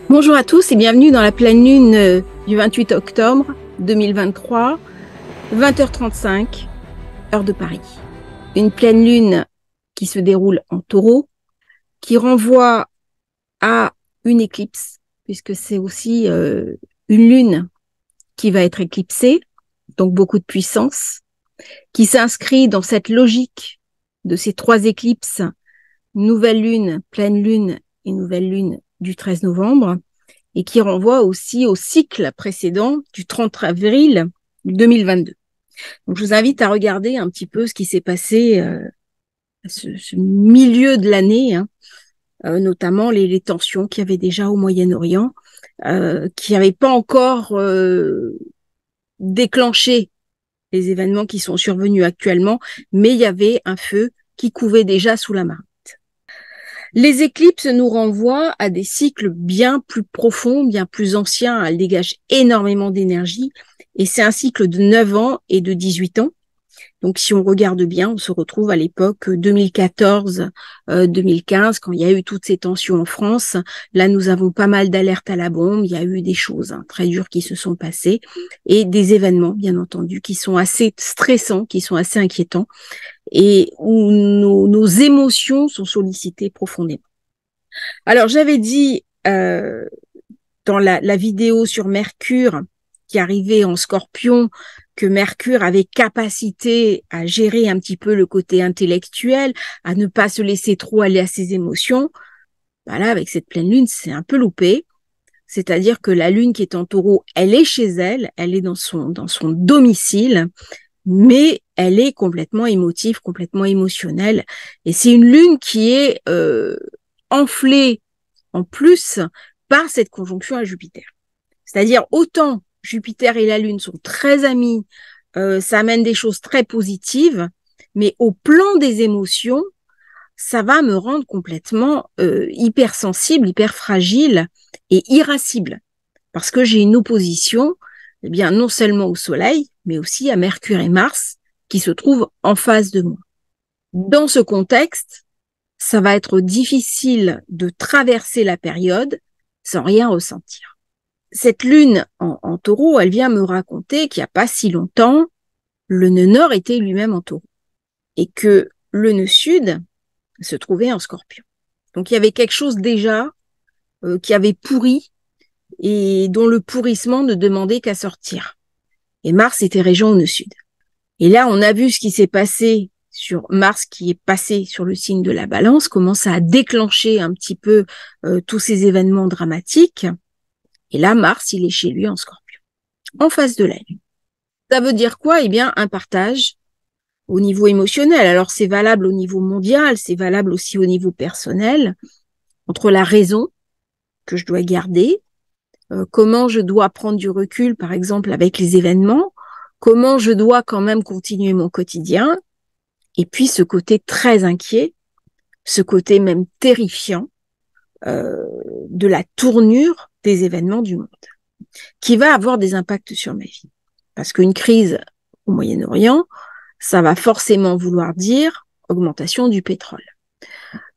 Bonjour à tous et bienvenue dans la pleine lune du 28 octobre 2023, 20h35, heure de Paris. Une pleine lune qui se déroule en taureau, qui renvoie à une éclipse, puisque c'est aussi une lune qui va être éclipsée, donc beaucoup de puissance, qui s'inscrit dans cette logique de ces trois éclipses, nouvelle lune, pleine lune et nouvelle lune du 13 novembre, et qui renvoie aussi au cycle précédent du 30 avril 2022. Donc, je vous invite à regarder un petit peu ce qui s'est passé à ce milieu de l'année, notamment les tensions qu'il y avait déjà au Moyen-Orient, qui n'avaient pas encore déclenché les événements qui sont survenus actuellement, mais il y avait un feu qui couvait déjà sous la marmite. Les éclipses nous renvoient à des cycles bien plus profonds, bien plus anciens. Elles dégagent énormément d'énergie et c'est un cycle de 9 ans et de 18 ans. Donc, si on regarde bien, on se retrouve à l'époque 2014-2015, quand il y a eu toutes ces tensions en France. Là, nous avons pas mal d'alertes à la bombe. Il y a eu des choses très dures qui se sont passées et des événements, bien entendu, qui sont assez stressants, qui sont assez inquiétants et où nos émotions sont sollicitées profondément. Alors, j'avais dit dans la vidéo sur Mercure, qui arrivait en Scorpion, que Mercure avait capacité à gérer un petit peu le côté intellectuel, à ne pas se laisser trop aller à ses émotions. Bah là, avec cette pleine lune, c'est un peu loupé. C'est-à-dire que la lune qui est en taureau, elle est chez elle, elle est dans son domicile, mais elle est complètement émotive, complètement émotionnelle. Et c'est une lune qui est enflée en plus par cette conjonction à Jupiter. C'est-à-dire autant Jupiter et la Lune sont très amis, ça amène des choses très positives, mais au plan des émotions, ça va me rendre complètement hypersensible, hyper fragile et irascible. Parce que j'ai une opposition, eh bien, non seulement au Soleil, mais aussi à Mercure et Mars, qui se trouvent en face de moi. Dans ce contexte, ça va être difficile de traverser la période sans rien ressentir. Cette lune en taureau, elle vient me raconter qu'il n'y a pas si longtemps, le nœud nord était lui-même en taureau et que le nœud sud se trouvait en scorpion. Donc il y avait quelque chose déjà qui avait pourri et dont le pourrissement ne demandait qu'à sortir. Et Mars était régent au nœud sud. Et là, on a vu ce qui s'est passé sur Mars qui est passé sur le signe de la Balance, comment ça a déclenché un petit peu tous ces événements dramatiques. Et là, Mars, il est chez lui en Scorpion, en face de la Lune. Ça veut dire quoi? Eh bien, un partage au niveau émotionnel. Alors, c'est valable au niveau mondial, c'est valable aussi au niveau personnel, entre la raison que je dois garder, comment je dois prendre du recul, par exemple, avec les événements, comment je dois quand même continuer mon quotidien, et puis ce côté très inquiet, ce côté même terrifiant de la tournure des événements du monde, qui va avoir des impacts sur ma vie. Parce qu'une crise au Moyen-Orient, ça va forcément vouloir dire augmentation du pétrole.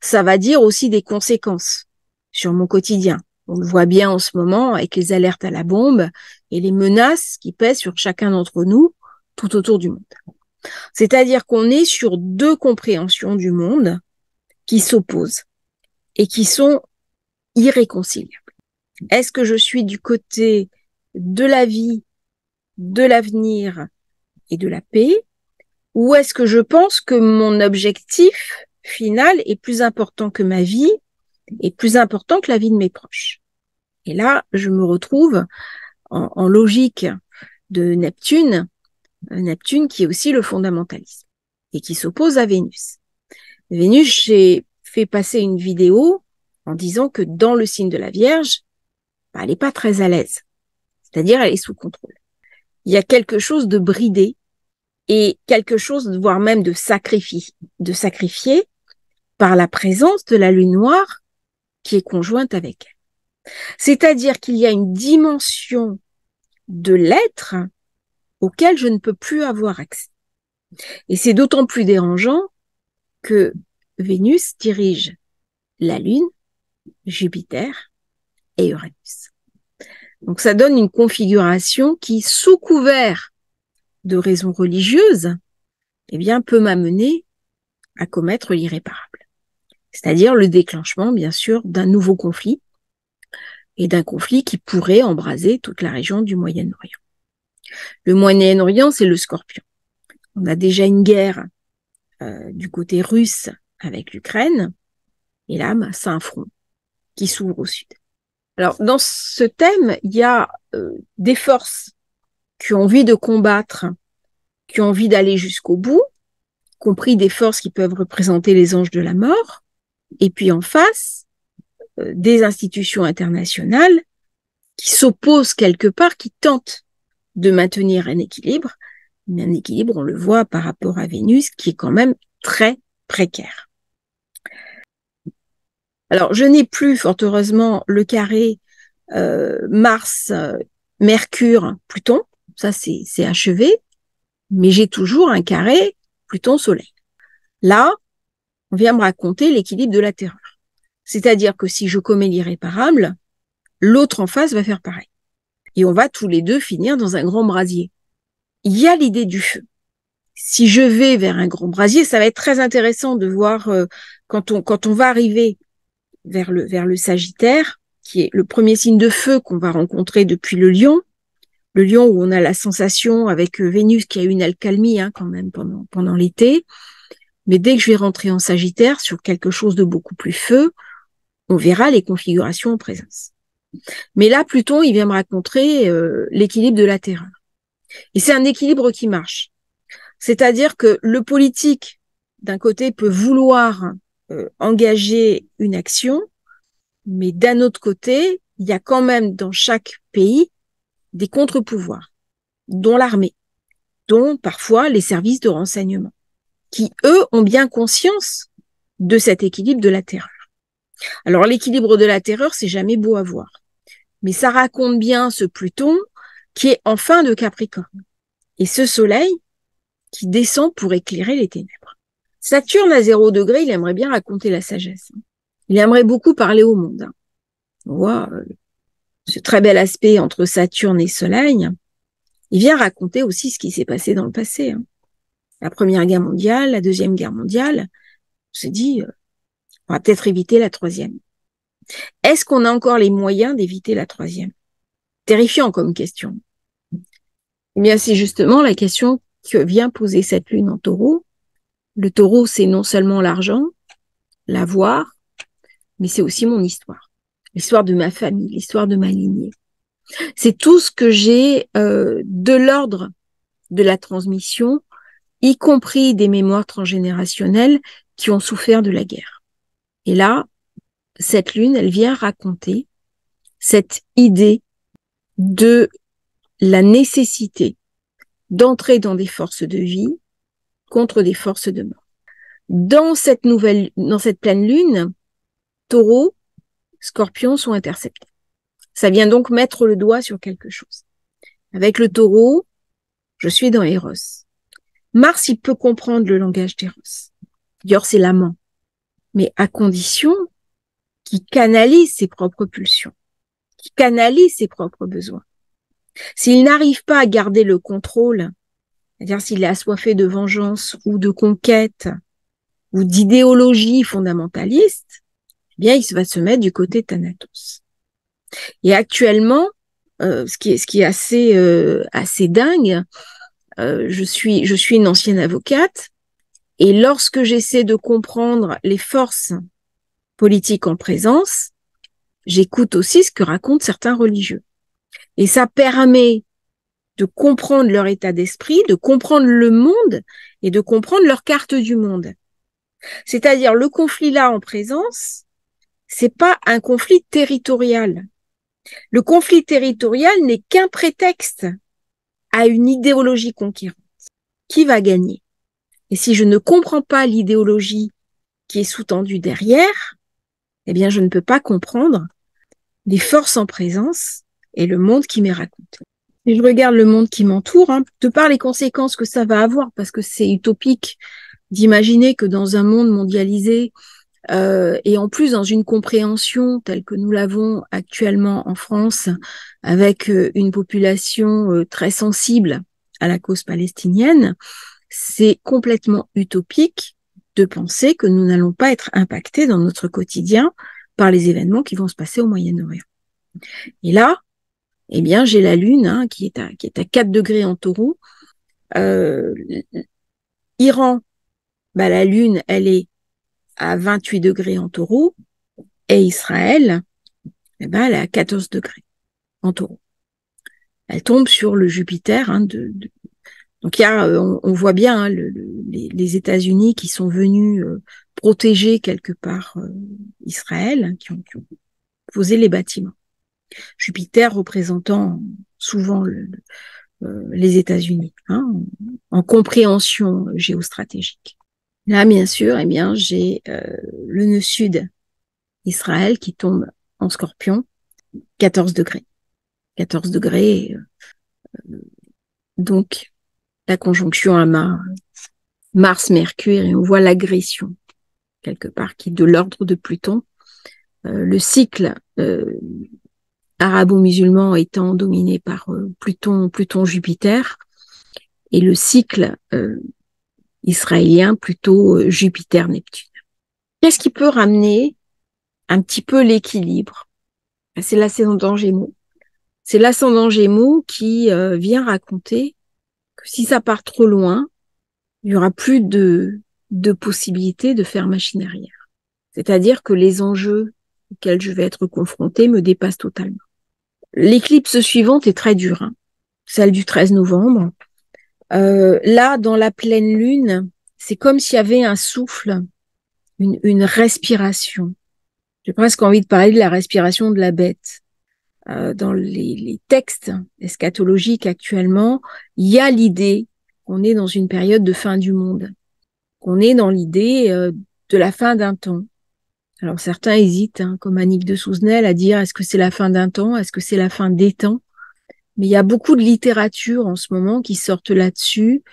Ça va dire aussi des conséquences sur mon quotidien. On le voit bien en ce moment avec les alertes à la bombe et les menaces qui pèsent sur chacun d'entre nous tout autour du monde. C'est-à-dire qu'on est sur deux compréhensions du monde qui s'opposent et qui sont irréconciliables. Est-ce que je suis du côté de la vie, de l'avenir et de la paix, ou est-ce que je pense que mon objectif final est plus important que ma vie et plus important que la vie de mes proches? Et là, je me retrouve en logique de Neptune, Neptune qui est aussi le fondamentalisme et qui s'oppose à Vénus. Vénus, j'ai fait passer une vidéo en disant que dans le signe de la Vierge, elle n'est pas très à l'aise. C'est-à-dire, elle est sous contrôle. Il y a quelque chose de bridé et quelque chose, voire même de sacrifié par la présence de la lune noire qui est conjointe avec elle. C'est-à-dire qu'il y a une dimension de l'être auquel je ne peux plus avoir accès. Et c'est d'autant plus dérangeant que Vénus dirige la Lune, Jupiter et Uranus. Donc ça donne une configuration qui, sous couvert de raisons religieuses, eh bien, peut m'amener à commettre l'irréparable. C'est-à-dire le déclenchement, bien sûr, d'un nouveau conflit, et d'un conflit qui pourrait embraser toute la région du Moyen-Orient. Le Moyen-Orient, c'est le Scorpion. On a déjà une guerre du côté russe avec l'Ukraine, et là, c'est un front qui s'ouvre au sud. Alors, dans ce thème, il y a des forces qui ont envie de combattre, qui ont envie d'aller jusqu'au bout, compris des forces qui peuvent représenter les anges de la mort, et puis en face, des institutions internationales qui s'opposent quelque part, qui tentent de maintenir un équilibre, mais un équilibre, on le voit par rapport à Vénus, qui est quand même très précaire. Alors, je n'ai plus, fort heureusement, le carré Mars, Mercure, Pluton, ça c'est achevé, mais j'ai toujours un carré Pluton-Soleil. Là, on vient me raconter l'équilibre de la terreur. C'est-à-dire que si je commets l'irréparable, l'autre en face va faire pareil. Et on va tous les deux finir dans un grand brasier. Il y a l'idée du feu. Si je vais vers un grand brasier, ça va être très intéressant de voir quand on va arriver vers le Sagittaire, qui est le premier signe de feu qu'on va rencontrer depuis le Lion où on a la sensation avec Vénus qui a eu une accalmie quand même pendant l'été. Mais dès que je vais rentrer en Sagittaire sur quelque chose de beaucoup plus feu, on verra les configurations en présence. Mais là, Pluton, il vient me raconter l'équilibre de la terreur. Et c'est un équilibre qui marche. C'est-à-dire que le politique, d'un côté, peut vouloir engager une action, mais d'un autre côté, il y a quand même dans chaque pays des contre-pouvoirs, dont l'armée, dont parfois les services de renseignement, qui, eux, ont bien conscience de cet équilibre de la terreur. Alors, l'équilibre de la terreur, c'est jamais beau à voir. Mais ça raconte bien ce Pluton qui est en fin de Capricorne. Et ce Soleil qui descend pour éclairer les ténèbres. Saturne à 0 degré, il aimerait bien raconter la sagesse. Il aimerait beaucoup parler au monde. On voit ce très bel aspect entre Saturne et Soleil. Il vient raconter aussi ce qui s'est passé dans le passé. La Première Guerre mondiale, la Deuxième Guerre mondiale. On se dit, on va peut-être éviter la troisième. Est-ce qu'on a encore les moyens d'éviter la troisième? Terrifiant comme question. Eh bien, c'est justement la question que vient poser cette lune en Taureau. Le Taureau, c'est non seulement l'argent, l'avoir, mais c'est aussi mon histoire. L'histoire de ma famille, l'histoire de ma lignée. C'est tout ce que j'ai de l'ordre de la transmission, y compris des mémoires transgénérationnelles qui ont souffert de la guerre. Et là, cette lune, elle vient raconter cette idée de la nécessité d'entrer dans des forces de vie contre des forces de mort. Dans cette pleine lune, Taureau, Scorpion sont interceptés. Ça vient donc mettre le doigt sur quelque chose. Avec le Taureau, je suis dans Eros. Mars, il peut comprendre le langage d'Eros. D'ailleurs, c'est l'amant. Mais à condition qu'il canalise ses propres pulsions, qu'il canalise ses propres besoins. S'il n'arrive pas à garder le contrôle, c'est-à-dire s'il est assoiffé de vengeance ou de conquête ou d'idéologie fondamentaliste, eh bien, il va se mettre du côté de Thanatos. Et actuellement, ce qui est assez dingue, je suis une ancienne avocate, et lorsque j'essaie de comprendre les forces politiques en présence, j'écoute aussi ce que racontent certains religieux. Et ça permet de comprendre leur état d'esprit, de comprendre le monde et de comprendre leur carte du monde. C'est-à-dire, le conflit là en présence, c'est pas un conflit territorial. Le conflit territorial n'est qu'un prétexte à une idéologie conquérante. Qui va gagner? Et si je ne comprends pas l'idéologie qui est sous-tendue derrière, eh bien, je ne peux pas comprendre les forces en présence et le monde qui m'est raconté. Et je regarde le monde qui m'entoure, de par les conséquences que ça va avoir, parce que c'est utopique d'imaginer que dans un monde mondialisé, et en plus dans une compréhension telle que nous l'avons actuellement en France, avec une population très sensible à la cause palestinienne, c'est complètement utopique de penser que nous n'allons pas être impactés dans notre quotidien par les événements qui vont se passer au Moyen-Orient. Et là, eh bien, j'ai la Lune qui est à 4 degrés en Taureau. Iran, la Lune, elle est à 28 degrés en Taureau, et Israël, elle est à 14 degrés en Taureau. Elle tombe sur le Jupiter. Donc il y a, on voit bien les États-Unis qui sont venus protéger quelque part Israël, qui ont posé les bâtiments. Jupiter représentant souvent les États-Unis, en compréhension géostratégique. Là, bien sûr, eh bien, j'ai le nœud sud, Israël, qui tombe en Scorpion, 14 degrés. 14 degrés, donc la conjonction à Mars-Mercure, et on voit l'agression, quelque part, qui est de l'ordre de Pluton. Le cycle arabo-musulman étant dominé par Pluton-Jupiter, et le cycle israélien plutôt Jupiter-Neptune. Qu'est-ce qui peut ramener un petit peu l'équilibre? C'est l'ascendant Gémeaux. C'est l'ascendant Gémeaux qui vient raconter que si ça part trop loin, il y aura plus de possibilités de faire machine arrière. C'est-à-dire que les enjeux auxquels je vais être confrontée me dépassent totalement. L'éclipse suivante est très dure, celle du 13 novembre. Là, dans la pleine lune, c'est comme s'il y avait un souffle, une respiration. J'ai presque envie de parler de la respiration de la bête. Dans les textes eschatologiques actuellement, il y a l'idée qu'on est dans une période de fin du monde, qu'on est dans l'idée de la fin d'un temps. Alors certains hésitent, comme Annick de Souzenel, à dire est-ce que c'est la fin d'un temps, est-ce que c'est la fin des temps? Mais il y a beaucoup de littérature en ce moment qui sortent là-dessus,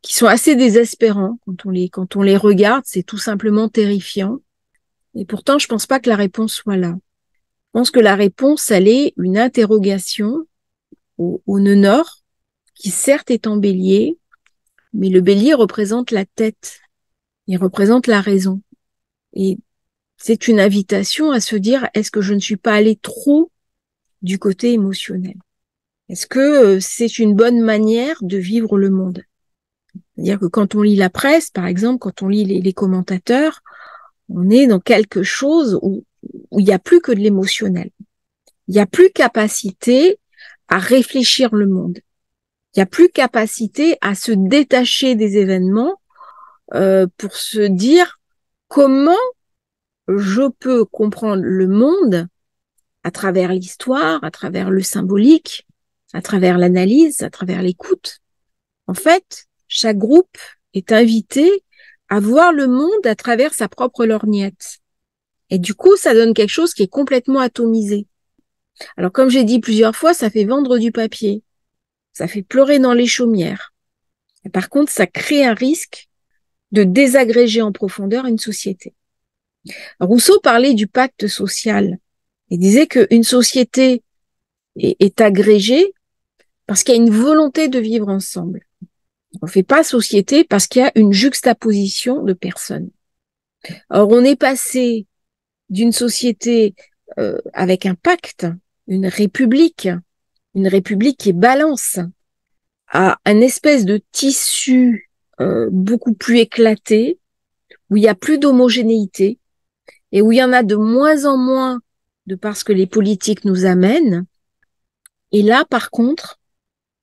qui sont assez désespérants quand on les regarde, c'est tout simplement terrifiant. Et pourtant, je pense pas que la réponse soit là. Je pense que la réponse, elle est une interrogation au nœud nord, qui certes est en bélier, mais le bélier représente la tête, il représente la raison. Et c'est une invitation à se dire, est-ce que je ne suis pas allée trop du côté émotionnel? Est-ce que c'est une bonne manière de vivre le monde? C'est-à-dire que quand on lit la presse, par exemple, quand on lit les commentateurs, on est dans quelque chose où il n'y a plus que de l'émotionnel. Il n'y a plus capacité à réfléchir le monde. Il n'y a plus capacité à se détacher des événements pour se dire comment je peux comprendre le monde à travers l'histoire, à travers le symbolique, à travers l'analyse, à travers l'écoute. En fait, chaque groupe est invité à voir le monde à travers sa propre lorgnette. Et du coup, ça donne quelque chose qui est complètement atomisé. Alors, comme j'ai dit plusieurs fois, ça fait vendre du papier. Ça fait pleurer dans les chaumières. Et par contre, ça crée un risque de désagréger en profondeur une société. Rousseau parlait du pacte social. Il disait qu'une société est agrégée parce qu'il y a une volonté de vivre ensemble. On ne fait pas société parce qu'il y a une juxtaposition de personnes. Or, on est passé d'une société avec un pacte, une république qui est balance, à un espèce de tissu beaucoup plus éclaté, où il n'y a plus d'homogénéité et où il y en a de moins en moins de parce que les politiques nous amènent. Et là, par contre,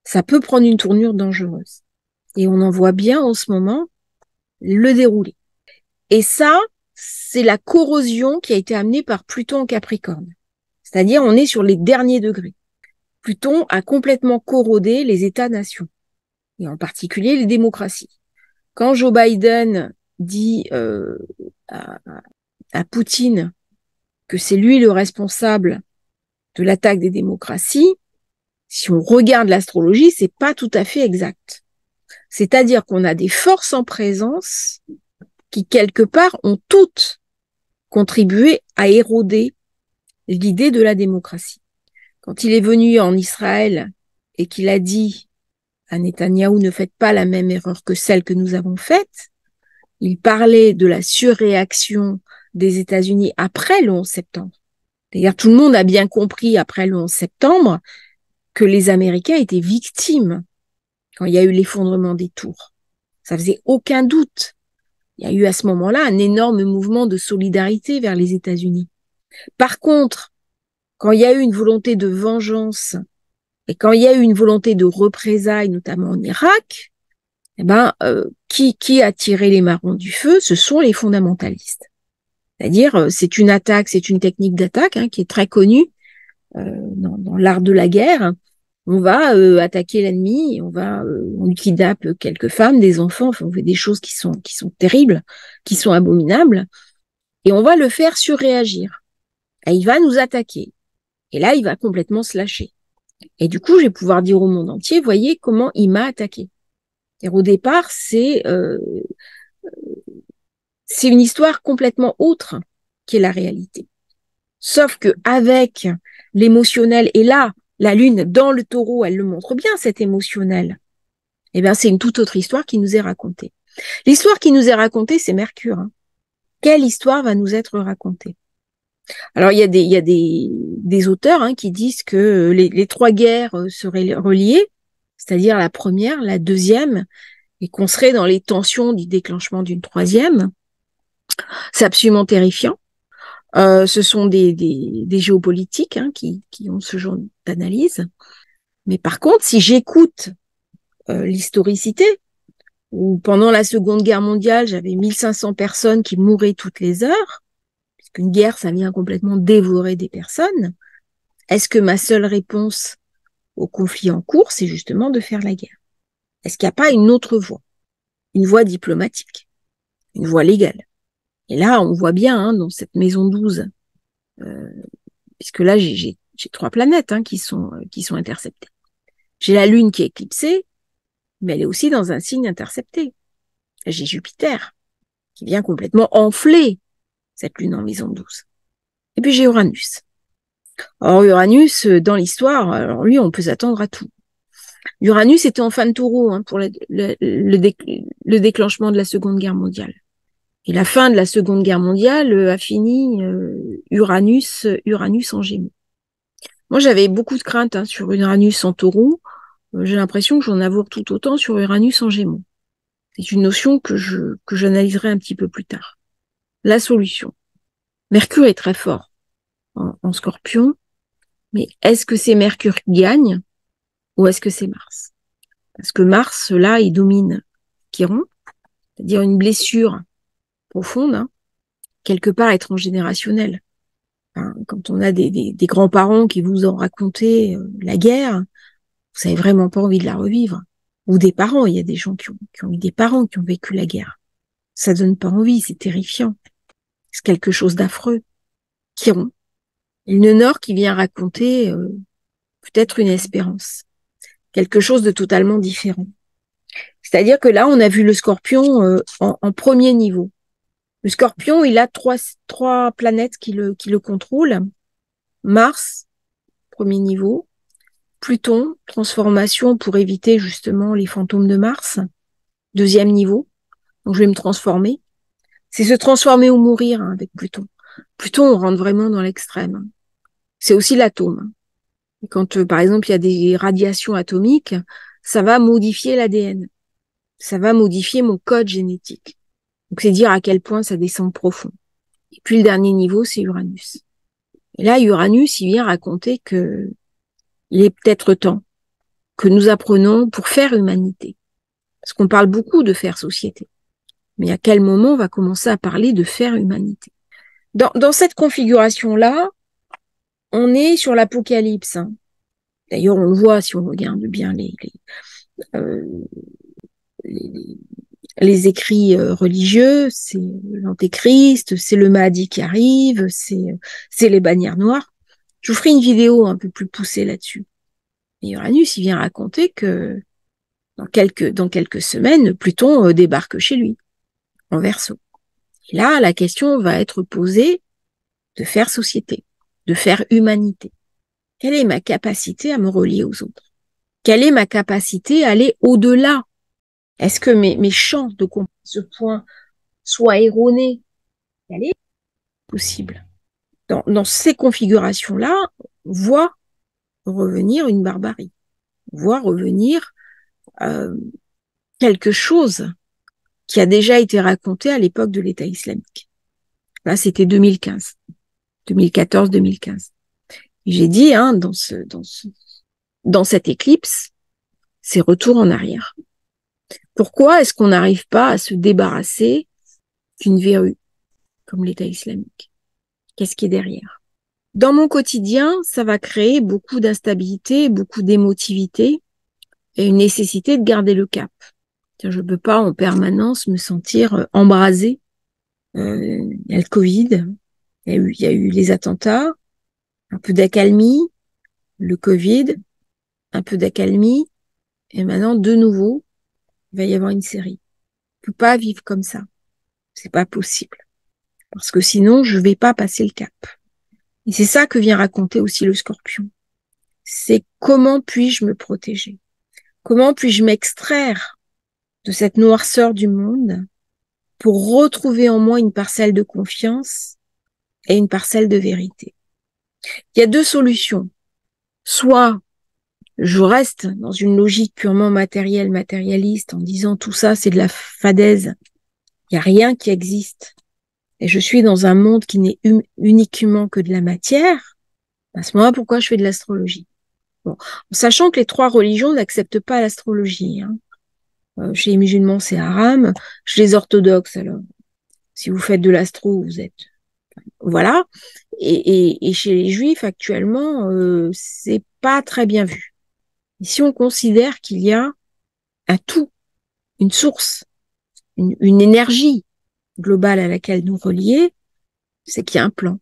ça peut prendre une tournure dangereuse. Et on en voit bien en ce moment le déroulé. Et ça, c'est la corrosion qui a été amenée par Pluton en Capricorne. C'est-à-dire, on est sur les derniers degrés. Pluton a complètement corrodé les États-nations, et en particulier les démocraties. Quand Joe Biden dit à Poutine que c'est lui le responsable de l'attaque des démocraties, si on regarde l'astrologie, c'est pas tout à fait exact. C'est-à-dire qu'on a des forces en présence qui, quelque part, ont toutes contribué à éroder l'idée de la démocratie. Quand il est venu en Israël et qu'il a dit à Netanyahou, ne faites pas la même erreur que celle que nous avons faite, il parlait de la surréaction des États-Unis après le 11 septembre. D'ailleurs, tout le monde a bien compris après le 11 septembre que les Américains étaient victimes quand il y a eu l'effondrement des tours. Ça faisait aucun doute. Il y a eu à ce moment-là un énorme mouvement de solidarité vers les États-Unis. Par contre, quand il y a eu une volonté de vengeance et quand il y a eu une volonté de représailles, notamment en Irak, qui a tiré les marrons du feu? Ce sont les fondamentalistes. C'est-à-dire, c'est une attaque, c'est une technique d'attaque qui est très connue dans l'art de la guerre. On va attaquer l'ennemi, on kidnappe quelques femmes, des enfants, enfin, on fait des choses qui sont terribles, qui sont abominables, et on va le faire surréagir. Et il va nous attaquer. Et là, il va complètement se lâcher. Et du coup, je vais pouvoir dire au monde entier, voyez comment il m'a attaqué. Et au départ, c'est une histoire complètement autre qui est la réalité. Sauf que avec l'émotionnel, et là, la lune dans le taureau, elle le montre bien, cet émotionnel. Eh bien, c'est une toute autre histoire qui nous est racontée. L'histoire qui nous est racontée, c'est Mercure. Quelle histoire va nous être racontée? Alors, il y a des auteurs qui disent que les trois guerres seraient reliées, c'est-à-dire la première, la deuxième, et qu'on serait dans les tensions du déclenchement d'une troisième. C'est absolument terrifiant. Ce sont des géopolitiques qui ont ce genre d'analyse. Mais par contre, si j'écoute l'historicité, où pendant la Seconde Guerre mondiale, j'avais 1500 personnes qui mouraient toutes les heures, puisqu'une guerre, ça vient complètement dévorer des personnes, est-ce que ma seule réponse au conflit en cours, c'est justement de faire la guerre? Est-ce qu'il n'y a pas une autre voie? Une voie diplomatique, une voie légale? Et là, on voit bien dans cette maison 12, puisque là, j'ai 3 planètes qui sont interceptées. J'ai la Lune qui est éclipsée, mais elle est aussi dans un signe intercepté. J'ai Jupiter, qui vient complètement enfler cette Lune en maison 12. Et puis j'ai Uranus. Or, Uranus, dans l'histoire, alors lui, on peut s'attendre à tout. Uranus était en fin de taureau pour le déclenchement de la Seconde Guerre mondiale. Et la fin de la Seconde Guerre mondiale a fini Uranus en Gémeaux. Moi, j'avais beaucoup de craintes sur Uranus en taureau. J'ai l'impression que j'en ai tout autant sur Uranus en Gémeaux. C'est une notion que j'analyserai un petit peu plus tard. La solution. Mercure est très fort en Scorpion, mais est-ce que c'est Mercure qui gagne ou est-ce que c'est Mars? Parce que Mars, là, il domine Chiron, c'est-à-dire une blessure profonde, quelque part être transgénérationnelle. Quand on a des grands-parents qui vous ont raconté la guerre, vous avez vraiment pas envie de la revivre. Ou des parents, il y a des gens qui ont eu des parents qui ont vécu la guerre. Ça donne pas envie, c'est terrifiant. C'est quelque chose d'affreux. Chiron, une Nord qui vient raconter peut-être une espérance. Quelque chose de totalement différent. C'est-à-dire que là, on a vu le Scorpion en premier niveau. Le Scorpion, il a trois planètes qui le contrôlent. Mars, premier niveau. Pluton, transformation pour éviter justement les fantômes de Mars. Deuxième niveau. Donc, je vais me transformer. C'est se transformer ou mourir avec Pluton. Pluton, on rentre vraiment dans l'extrême. C'est aussi l'atome. Et quand, par exemple, il y a des radiations atomiques, ça va modifier l'ADN. Ça va modifier mon code génétique. Donc, c'est dire à quel point ça descend profond. Et puis, le dernier niveau, c'est Uranus. Et là, Uranus, il vient raconter que il est peut-être temps que nous apprenons pour faire humanité. Parce qu'on parle beaucoup de faire société. Mais à quel moment on va commencer à parler de faire humanité? Dans cette configuration-là, on est sur l'apocalypse. D'ailleurs, on le voit si on regarde bien les écrits religieux, c'est l'antéchrist, c'est le Mahdi qui arrive, c'est les bannières noires. Je vous ferai une vidéo un peu plus poussée là-dessus. Et Uranus, il vient raconter que dans quelques semaines, Pluton débarque chez lui, en Verseau. Et là, la question va être posée de faire société, de faire humanité. Quelle est ma capacité à me relier aux autres? Quelle est ma capacité à aller au-delà? Est-ce que mes champs de compétences, ce point, soient erronés? Quelle est possible? Dans ces configurations-là, on voit revenir une barbarie, on voit revenir quelque chose qui a déjà été raconté à l'époque de l'État islamique. Là, c'était 2015, 2014-2015. J'ai dit, hein, dans cette éclipse, c'est retour en arrière. Pourquoi est-ce qu'on n'arrive pas à se débarrasser d'une verrue comme l'État islamique? Qu'est-ce qui est derrière? Dans mon quotidien, ça va créer beaucoup d'instabilité, beaucoup d'émotivité et une nécessité de garder le cap. Je ne peux pas en permanence me sentir embrasée. Il y a le Covid, il y a eu les attentats, un peu d'accalmie, le Covid, un peu d'accalmie, et maintenant, de nouveau, il va y avoir une série. Je ne peux pas vivre comme ça. C'est pas possible. Parce que sinon, je vais pas passer le cap. Et c'est ça que vient raconter aussi le Scorpion. C'est comment puis-je me protéger? Comment puis-je m'extraire de cette noirceur du monde pour retrouver en moi une parcelle de confiance et une parcelle de vérité? Il y a deux solutions. Soit je reste dans une logique purement matérielle, matérialiste, en disant tout ça, c'est de la fadaise. Il n'y a rien qui existe. Et je suis dans un monde qui n'est uniquement que de la matière. À ce moment-là, pourquoi je fais de l'astrologie? Bon, en sachant que les trois religions n'acceptent pas l'astrologie. Hein. Chez les musulmans, c'est haram. Chez les orthodoxes, alors, si vous faites de l'astro, vous êtes... Voilà. Et chez les juifs, actuellement, c'est pas très bien vu. Et si on considère qu'il y a un tout, une source, une énergie globale à laquelle nous relier, c'est qu'il y a un plan.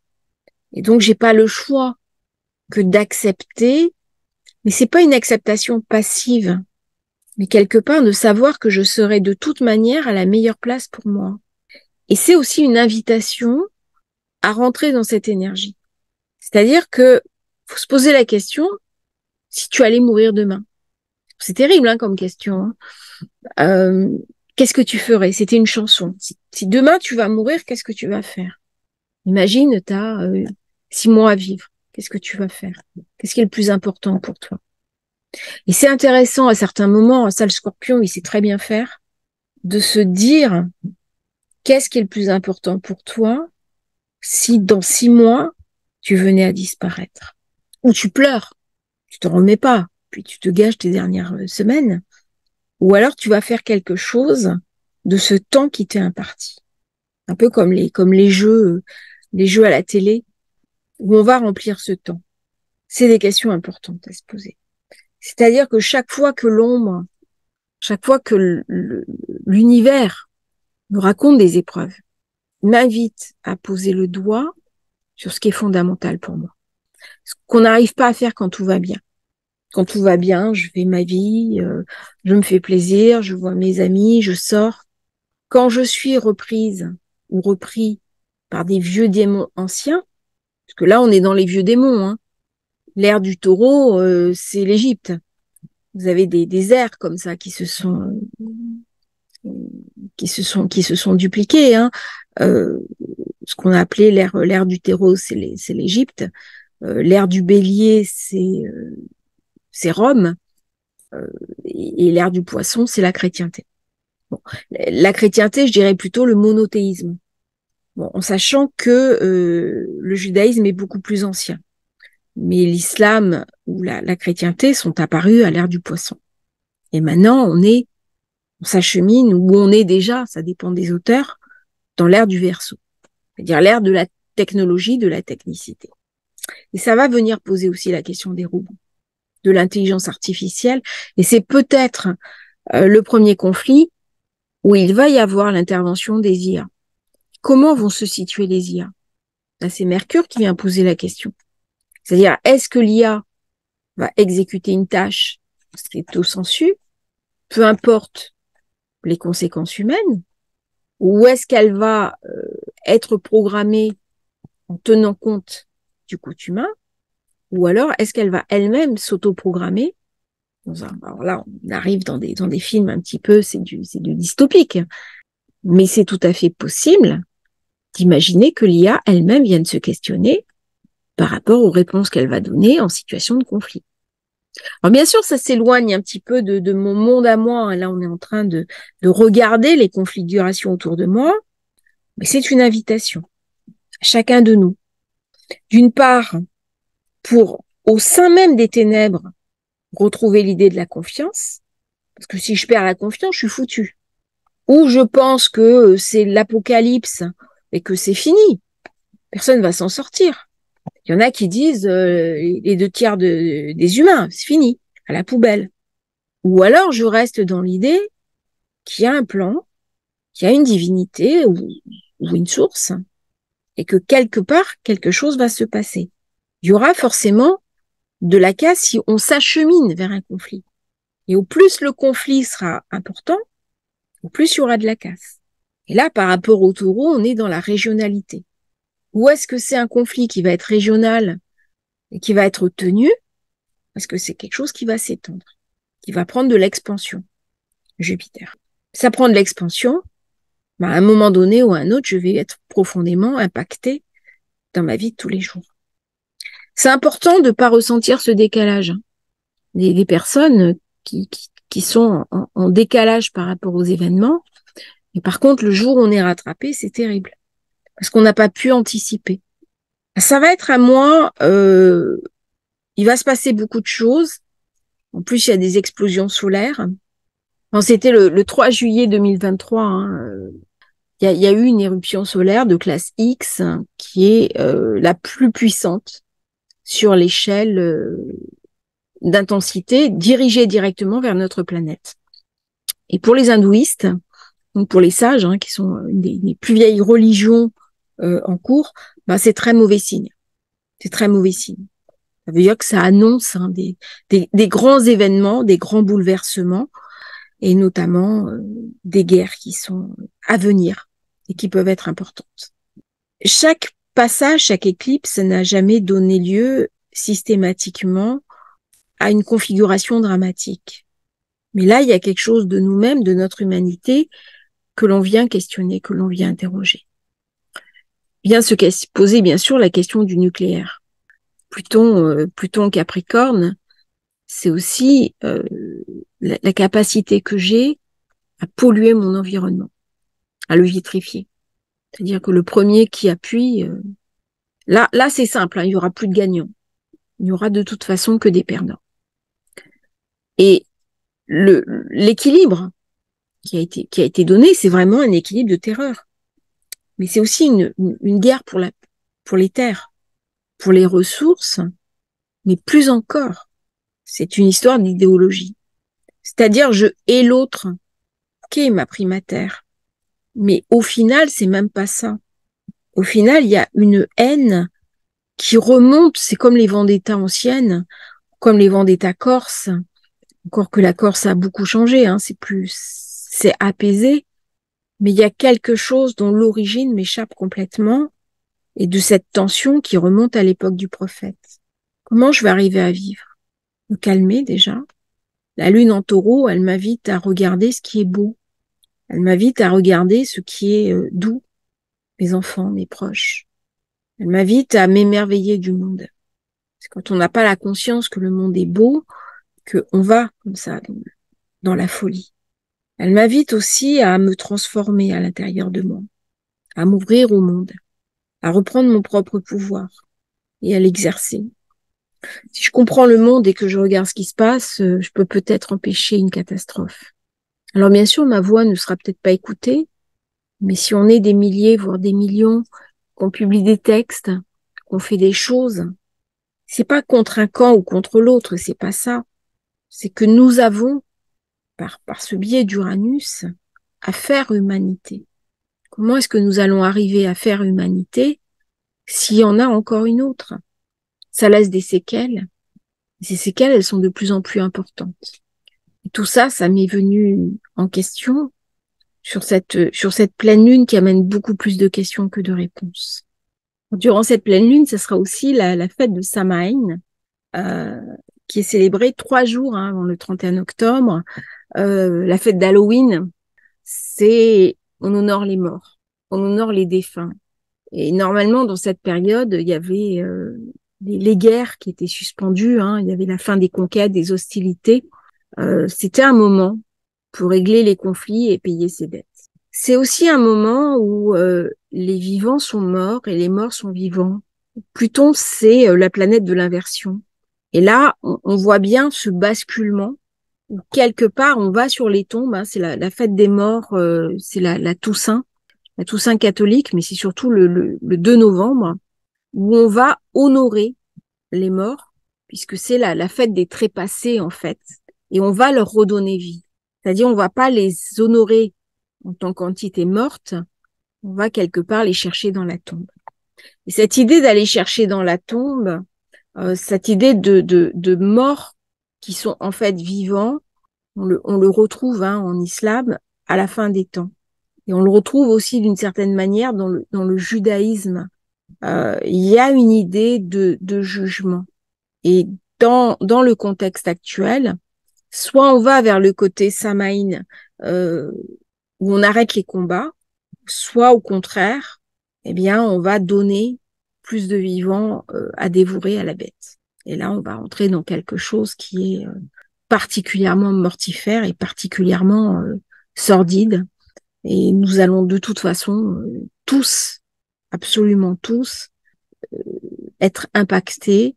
Et donc, j'ai pas le choix que d'accepter, mais c'est pas une acceptation passive, mais quelque part de savoir que je serai de toute manière à la meilleure place pour moi. Et c'est aussi une invitation à rentrer dans cette énergie. C'est-à-dire que faut se poser la question si tu allais mourir demain. C'est terrible hein, comme question. Hein. Qu'est-ce que tu ferais? C'était une chanson. Si demain tu vas mourir, qu'est-ce que tu vas faire? Imagine, tu as 6 mois à vivre. Qu'est-ce que tu vas faire? Qu'est-ce qui est le plus important pour toi? Et c'est intéressant à certains moments, ça le Scorpion, il sait très bien faire, de se dire qu'est-ce qui est le plus important pour toi si dans 6 mois, tu venais à disparaître. Ou tu pleures, tu te remets pas, puis tu te gâches tes dernières semaines. Ou alors tu vas faire quelque chose de ce temps qui t'est imparti. Un peu comme les jeux à la télé, où on va remplir ce temps. C'est des questions importantes à se poser. C'est-à-dire que chaque fois que l'univers nous raconte des épreuves, m'invite à poser le doigt sur ce qui est fondamental pour moi. Ce qu'on n'arrive pas à faire quand tout va bien. Quand tout va bien, je fais ma vie, je me fais plaisir, je vois mes amis, je sors. Quand je suis reprise ou repris par des vieux démons anciens, parce que là on est dans les vieux démons, hein. L'ère du taureau, c'est l'Égypte. Vous avez des ères comme ça qui se sont dupliquées. Hein. Ce qu'on a appelé l'ère du taureau, c'est l'Égypte. L'ère du bélier, c'est Rome. Et l'ère du poisson, c'est la chrétienté. Bon, la chrétienté, je dirais plutôt le monothéisme. Bon, en sachant que le judaïsme est beaucoup plus ancien. Mais l'islam ou la chrétienté sont apparus à l'ère du poisson. Et maintenant, on s'achemine, ou on est déjà, ça dépend des auteurs, dans l'ère du Verseau. C'est-à-dire l'ère de la technologie, de la technicité. Et ça va venir poser aussi la question des robots, de l'intelligence artificielle. Et c'est peut-être le premier conflit où il va y avoir l'intervention des IA. Comment vont se situer les IA? Là, c'est Mercure qui vient poser la question. C'est-à-dire, est-ce que l'IA va exécuter une tâche stricto sensu, peu importe les conséquences humaines, Ou est-ce qu'elle va être programmée en tenant compte du coût humain? Ou alors, est-ce qu'elle va elle-même s'auto-programmer? Alors là, on arrive dans des films un petit peu, c'est du dystopique. Mais c'est tout à fait possible d'imaginer que l'IA elle-même vienne se questionner par rapport aux réponses qu'elle va donner en situation de conflit. Alors bien sûr, ça s'éloigne un petit peu de mon monde à moi. Là, on est en train de regarder les configurations autour de moi, mais c'est une invitation à chacun de nous. D'une part, pour, au sein même des ténèbres, retrouver l'idée de la confiance, parce que si je perds la confiance, je suis foutu. Ou je pense que c'est l'apocalypse et que c'est fini, personne va s'en sortir. Il y en a qui disent les 2 tiers des humains, c'est fini, à la poubelle. Ou alors je reste dans l'idée qu'il y a un plan, qu'il y a une divinité ou une source, et que quelque part, quelque chose va se passer. Il y aura forcément de la casse si on s'achemine vers un conflit. Et au plus le conflit sera important, au plus il y aura de la casse. Et là, par rapport au taureau, on est dans la régionalité. Ou est-ce que c'est un conflit qui va être régional et qui va être tenu? Parce que c'est quelque chose qui va s'étendre, qui va prendre de l'expansion. Jupiter. Ça prend de l'expansion, à un moment donné ou à un autre, je vais être profondément impactée dans ma vie de tous les jours. C'est important de ne pas ressentir ce décalage. Les personnes qui sont en décalage par rapport aux événements, et par contre, le jour où on est rattrapé, c'est terrible, parce qu'on n'a pas pu anticiper. Ça va être à moi, il va se passer beaucoup de choses. En plus, il y a des explosions solaires. Bon, c'était le 3 juillet 2023, hein, il y a eu une éruption solaire de classe X qui est la plus puissante sur l'échelle d'intensité dirigée directement vers notre planète. Et pour les hindouistes, donc pour les sages, hein, qui sont une des plus vieilles religions en cours, bah, c'est très mauvais signe. C'est très mauvais signe. Ça veut dire que ça annonce des grands événements, des grands bouleversements, et notamment des guerres qui sont à venir et qui peuvent être importantes. Chaque passage, chaque éclipse n'a jamais donné lieu systématiquement à une configuration dramatique. Mais là, il y a quelque chose de nous-mêmes, de notre humanité, que l'on vient questionner, que l'on vient interroger. Vient se poser, bien sûr, la question du nucléaire. Pluton Capricorne, c'est aussi la capacité que j'ai à polluer mon environnement, à le vitrifier. C'est-à-dire que le premier qui appuie, là c'est simple, hein, il y aura plus de gagnants. Il n'y aura de toute façon que des perdants. Et l'équilibre qui a été donné, c'est vraiment un équilibre de terreur. Mais c'est aussi une guerre pour les terres, pour les ressources, mais plus encore, c'est une histoire d'idéologie. C'est-à-dire, je hais l'autre, ok, il m'a pris ma terre. Mais au final, c'est même pas ça. Au final, il y a une haine qui remonte, c'est comme les vendettas anciennes, comme les vendettas corses, encore que la Corse a beaucoup changé, hein, c'est apaisé, mais il y a quelque chose dont l'origine m'échappe complètement, et de cette tension qui remonte à l'époque du prophète. Comment je vais arriver à vivre? Me calmer déjà. La lune en taureau, elle m'invite à regarder ce qui est beau. Elle m'invite à regarder ce qui est doux, mes enfants, mes proches. Elle m'invite à m'émerveiller du monde. C'est quand on n'a pas la conscience que le monde est beau, qu'on va comme ça dans la folie. Elle m'invite aussi à me transformer à l'intérieur de moi, à m'ouvrir au monde, à reprendre mon propre pouvoir et à l'exercer. Si je comprends le monde et que je regarde ce qui se passe, je peux peut-être empêcher une catastrophe. Alors bien sûr, ma voix ne sera peut-être pas écoutée, mais si on est des milliers, voire des millions, qu'on publie des textes, qu'on fait des choses, c'est pas contre un camp ou contre l'autre, c'est pas ça. C'est que nous avons, par ce biais d'Uranus, à faire humanité. Comment est-ce que nous allons arriver à faire humanité s'il y en a encore une autre? Ça laisse des séquelles. Ces séquelles, elles sont de plus en plus importantes. Et tout ça, ça m'est venu en question sur cette pleine lune qui amène beaucoup plus de questions que de réponses. Durant cette pleine lune, ce sera aussi la fête de Samhain, euh, qui est célébrée 3 jours avant le 31 octobre. La fête d'Halloween, on honore les morts, on honore les défunts. Et normalement, dans cette période, il y avait les guerres qui étaient suspendues, hein, il y avait la fin des conquêtes, des hostilités. C'était un moment pour régler les conflits et payer ses dettes. C'est aussi un moment où les vivants sont morts et les morts sont vivants. Pluton, c'est la planète de l'inversion. Et là, on voit bien ce basculement où quelque part, on va sur les tombes. Hein, c'est la fête des morts, c'est la Toussaint catholique, mais c'est surtout le 2 novembre, où on va honorer les morts, puisque c'est la fête des trépassés, en fait, et on va leur redonner vie. C'est-à-dire, on va pas les honorer en tant qu'entité morte, on va quelque part les chercher dans la tombe. Et cette idée d'aller chercher dans la tombe, cette idée de morts qui sont en fait vivants, on le retrouve hein, en islam à la fin des temps. Et on le retrouve aussi d'une certaine manière dans le judaïsme. Il y a une idée de jugement. Et dans le contexte actuel, soit on va vers le côté Samhain, où on arrête les combats, soit au contraire, eh bien, on va donner plus de vivants à dévorer à la bête. Et là, on va entrer dans quelque chose qui est particulièrement mortifère et particulièrement sordide. Et nous allons de toute façon tous, absolument tous, être impactés,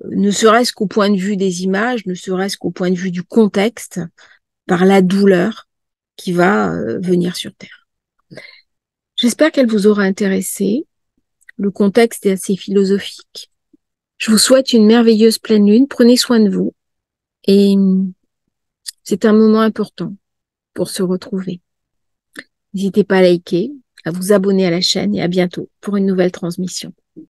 ne serait-ce qu'au point de vue des images, ne serait-ce qu'au point de vue du contexte, par la douleur qui va venir sur Terre. J'espère qu'elle vous aura intéressé. Le contexte est assez philosophique. Je vous souhaite une merveilleuse pleine lune. Prenez soin de vous. Et c'est un moment important pour se retrouver. N'hésitez pas à liker, à vous abonner à la chaîne et à bientôt pour une nouvelle transmission.